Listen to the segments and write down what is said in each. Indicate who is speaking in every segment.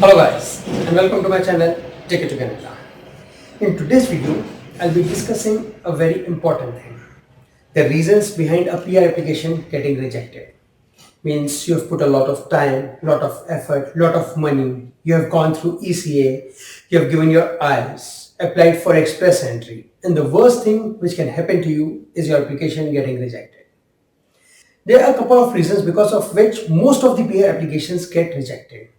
Speaker 1: Hello guys and welcome to my channel Take It to Canada. In today's video, I'll be discussing a very important thing. The reasons behind a PR application getting rejected. Means you have put a lot of time, lot of effort, lot of money. You have gone through ECA, you have given your eyes, applied for express entry. And the worst thing which can happen to you is your application getting rejected. There are a couple of reasons because of which most of the PR applications get rejected.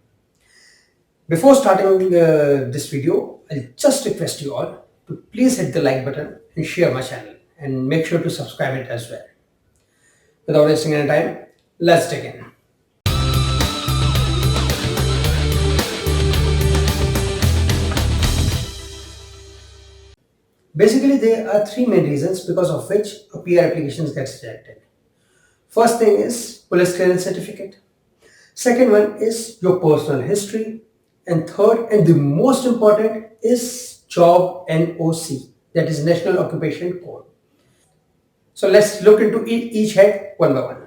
Speaker 1: Before starting this video, I'll just request you all to please hit the like button and share my channel and make sure to subscribe it as well. Without wasting any time, let's dig in. Basically, there are three main reasons because of which a PR application gets rejected. First thing is police clearance certificate. Second one is your personal history. And third and the most important is job NOC, that is National Occupation Code. So let's look into each head one by one.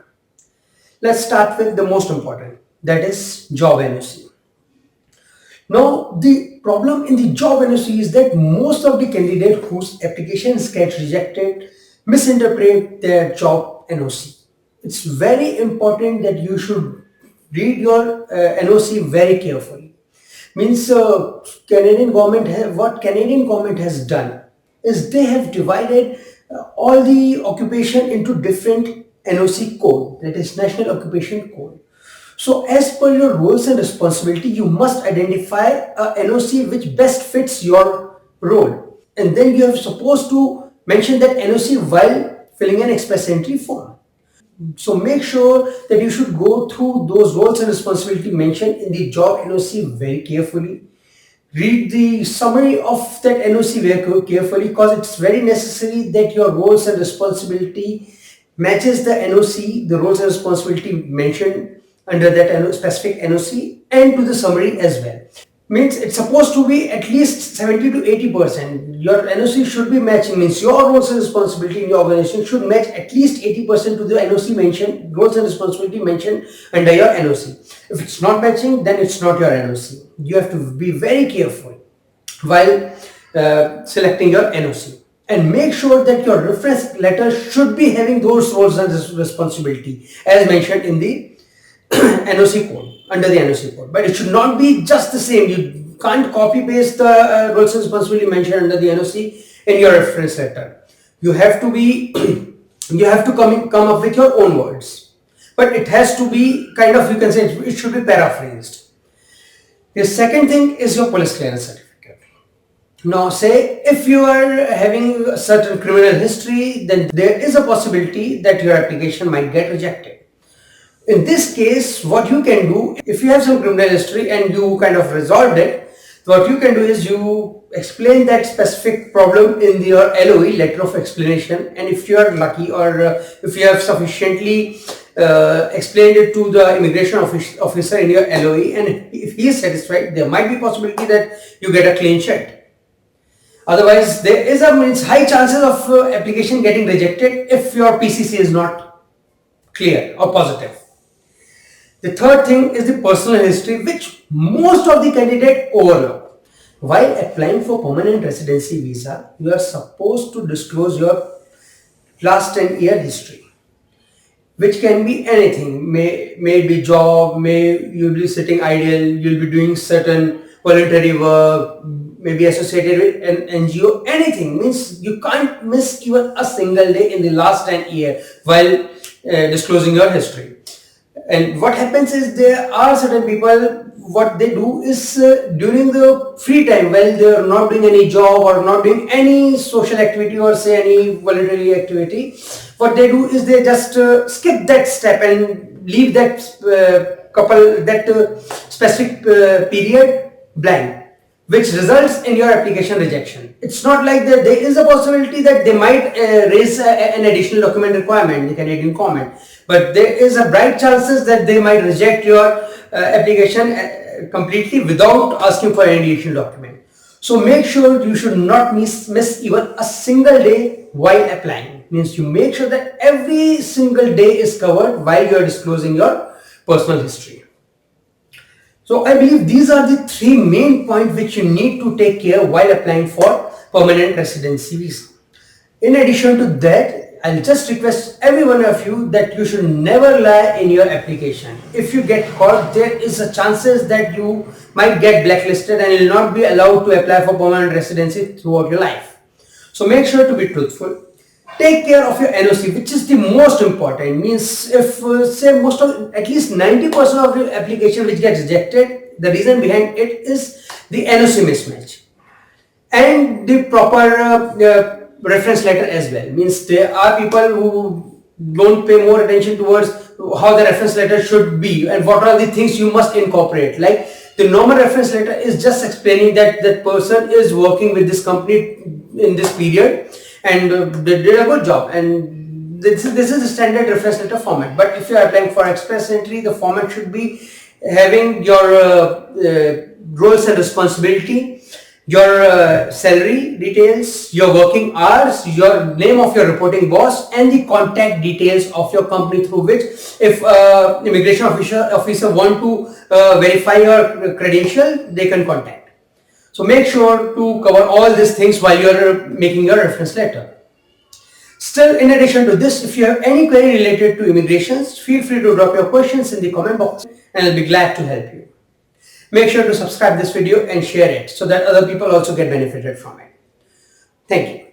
Speaker 1: Let's start with the most important, that is job NOC. Now the problem in the job NOC is that most of the candidates whose applications get rejected misinterpret their job NOC. It's very important that you should read your NOC very carefully. Means Canadian government has done is they have divided all the occupation into different NOC code, that is National Occupation Code. So as per your roles and responsibility, you must identify a NOC which best fits your role, and then you are supposed to mention that NOC while filling an express entry form. So make sure that you should go through those roles and responsibility mentioned in the job NOC very carefully. Read the summary of that NOC very carefully, because it's very necessary that your roles and responsibility matches the NOC, the roles and responsibility mentioned under that specific NOC, and to the summary as well. Means it's supposed to be at least 70 to 80%. Your NOC should be matching, means your roles and responsibility in your organization should match at least 80% to the NOC mentioned, roles and responsibility mentioned under your NOC. If it's not matching, then it's not your NOC. You have to be very careful while selecting your NOC. And make sure that your reference letter should be having those roles and responsibility as mentioned in the NOC code, under the NOC code. But it should not be just the same. You can't copy paste the roles and responsibility mentioned under the NOC in your reference letter. You have to be you have to come up with your own words. But it has to be kind of, you can say it should be paraphrased. The second thing is your police clearance certificate. Now say if you are having a certain criminal history, then there is a possibility that your application might get rejected. In this case, what you can do, if you have some criminal history and you kind of resolved it, what you can do is you explain that specific problem in your LOE, letter of explanation, and if you are lucky, or if you have sufficiently explained it to the immigration officer in your LOE, and if he is satisfied, there might be possibility that you get a clean sheet. Otherwise, there is high chances of application getting rejected if your PCC is not clear or positive. The third thing is the personal history, which most of the candidates overlook. While applying for permanent residency visa, you are supposed to disclose your last 10-year history, which can be anything. May be job, may you be sitting idle, you'll be doing certain voluntary work, maybe associated with an NGO, anything. Means you can't miss even a single day in the last 10 years while disclosing your history. And what happens is, there are certain people, what they do is during the free time, while they are not doing any job or not doing any social activity or say any voluntary activity, what they do is they just skip that step and leave that specific period blank, which results in your application rejection. It's not like that. There is a possibility that they might raise an additional document requirement, the Canadian government, but there is a bright chances that they might reject your application completely without asking for any additional document. So make sure you should not miss even a single day while applying. Means you make sure that every single day is covered while you are disclosing your personal history. So I believe these are the three main points which you need to take care while applying for permanent residency visa. In addition to that, I'll just request every one of you that you should never lie in your application. If you get caught, there is a chances that you might get blacklisted and will not be allowed to apply for permanent residency throughout your life. So make sure to be truthful. Take care of your NOC, which is the most important. Means if say most of at least 90% of your application which gets rejected, the reason behind it is the NOC mismatch and the proper reference letter as well. Means there are people who don't pay more attention towards how the reference letter should be and what are the things you must incorporate. Like the normal reference letter is just explaining that that person is working with this company in this period and they did a good job, and this is the standard reference letter format. But if you are applying for express entry, the format should be having your roles and responsibility, your salary details, your working hours, your name of your reporting boss, and the contact details of your company through which, if immigration officer want to verify your credential, they can contact. So make sure to cover all these things while you are making your reference letter. Still, in addition to this, if you have any query related to immigrations, feel free to drop your questions in the comment box and I'll be glad to help you. Make sure to subscribe this video and share it so that other people also get benefited from it. Thank you.